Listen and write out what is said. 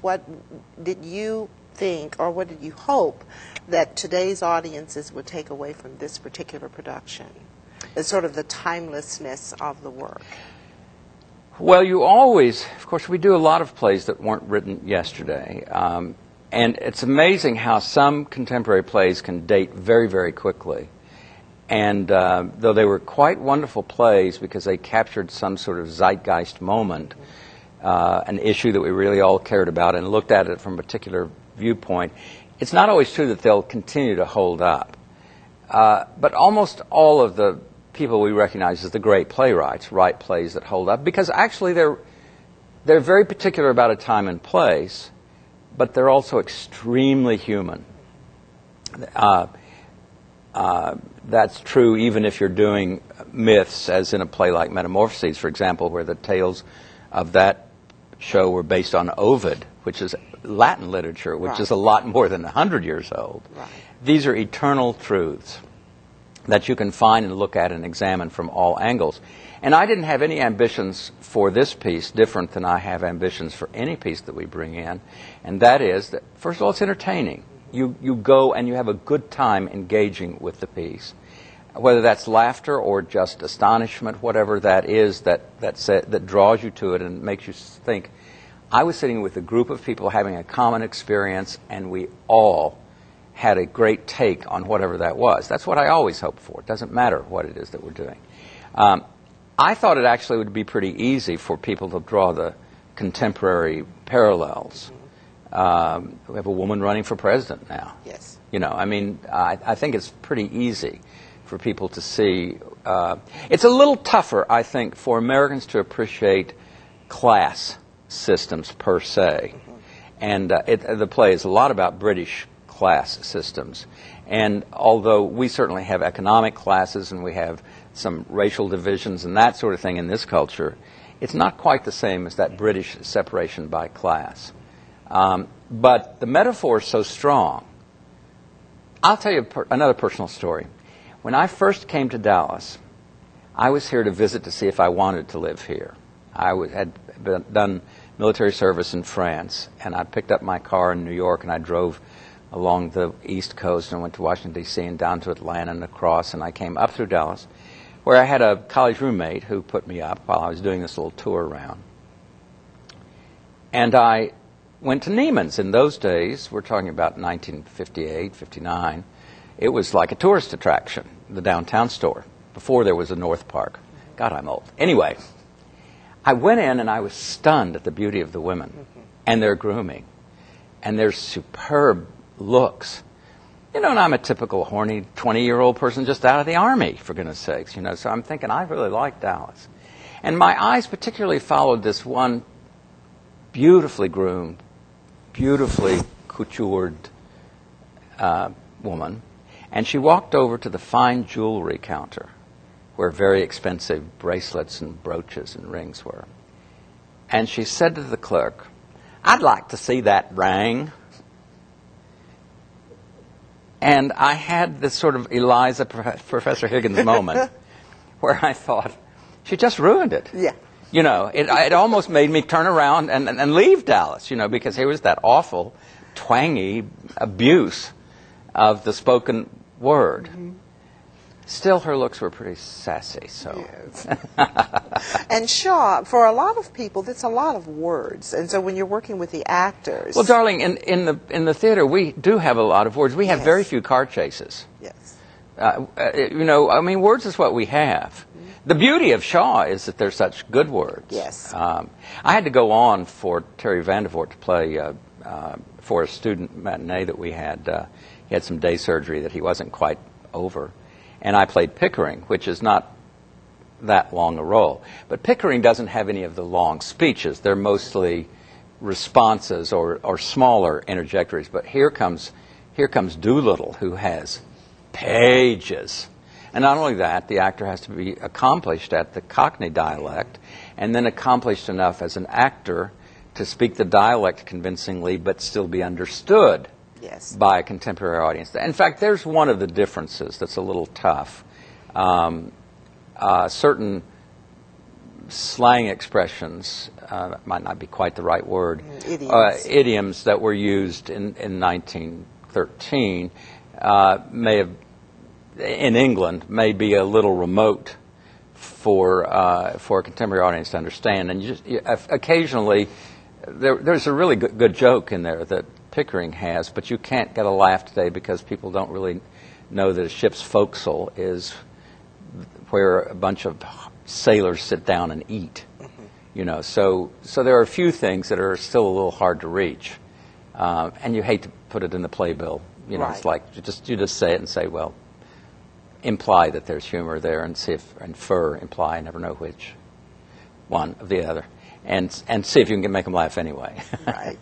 what did you think, or what did you hope that today's audiences would take away from this particular production? It's sort of the timelessness of the work. Well, you always, of course, we do a lot of plays that weren't written yesterday. And it's amazing how some contemporary plays can date very, very quickly. And though they were quite wonderful plays because they captured some sort of zeitgeist moment, an issue that we really all cared about and looked at it from a particular viewpoint, it's not always true that they'll continue to hold up. But almost all of the people we recognize as the great playwrights write plays that hold up because actually they're very particular about a time and place, but they're also extremely human. That's true even if you're doing myths, as in a play like Metamorphoses, for example, where the tales of that show were based on Ovid, which is Latin literature, which is a lot more than 100 years old. Right. These are eternal truths that you can find and look at and examine from all angles. And I didn't have any ambitions for this piece different than I have ambitions for any piece that we bring in, and that is that, first of all, it's entertaining. You go and you have a good time engaging with the piece, whether that's laughter or just astonishment, whatever that is that draws you to it and makes you think. I was sitting with a group of people having a common experience, and we all had a great take on whatever that was. That's what I always hope for. It doesn't matter what it is that we're doing. I thought it actually would be pretty easy for people to draw the contemporary parallels. We have a woman running for president now. Yes. You know, I mean, I think it's pretty easy for people to see. It's a little tougher, I think, for Americans to appreciate class systems per se. And the play is a lot about British class systems. And although we certainly have economic classes and we have some racial divisions and that sort of thing in this culture, it's not quite the same as that British separation by class. But the metaphor is so strong. I'll tell you another personal story. When I first came to Dallas, I was here to visit to see if I wanted to live here. I had done military service in France, and I picked up my car in New York, and I drove along the East Coast and went to Washington, D.C., and down to Atlanta and across, and I came up through Dallas, where I had a college roommate who put me up while I was doing this little tour around. And I went to Neiman's. In those days, we're talking about 1958, 59, it was like a tourist attraction, the downtown store, before there was a North Park. God, I'm old. Anyway, I went in and I was stunned at the beauty of the women and their grooming and their superb looks. You know, and I'm a typical horny 20-year-old person just out of the Army, for goodness sakes, you know, so I'm thinking I really like Dallas. And my eyes particularly followed this one beautifully groomed, beautifully couturied woman, and she walked over to the fine jewelry counter where very expensive bracelets and brooches and rings were. And she said to the clerk, "I'd like to see that ring." And I had this sort of Eliza Professor Higgins moment where I thought, she just ruined it. Yeah. You know, it almost made me turn around and leave Dallas, you know, because here was that awful, twangy abuse of the spoken word. Mm-hmm. Still, her looks were pretty sassy, so. Yes. And Shaw, for a lot of people, that's a lot of words. And so when you're working with the actors... Well, darling, in the theater, we do have a lot of words. We have very few car chases. Yes. You know, I mean, words is what we have. The beauty of Shaw is that they're such good words. Yes. I had to go on for Terry Vandervoort to play for a student matinee that we had. He had some day surgery that he wasn't quite over. And I played Pickering, which is not that long a role. But Pickering doesn't have any of the long speeches. They're mostly responses or smaller interjectories. But here comes Doolittle, who has pages. And not only that, the actor has to be accomplished at the Cockney dialect, and then accomplished enough as an actor to speak the dialect convincingly but still be understood by a contemporary audience. In fact, there's one of the differences that's a little tough. Certain slang expressions, might not be quite the right word, idioms that were used in 1913 may have, in England, may be a little remote for a contemporary audience to understand. And occasionally, there's a really good joke in there that Pickering has, but you can't get a laugh today because people don't really know that a ship's forecastle is where a bunch of sailors sit down and eat. You know, so there are a few things that are still a little hard to reach, and you hate to put it in the playbill. You know, it's like you just say it and say, well, imply that there's humor there, and see if imply, I never know which one of the other, and see if you can make them laugh anyway. Right.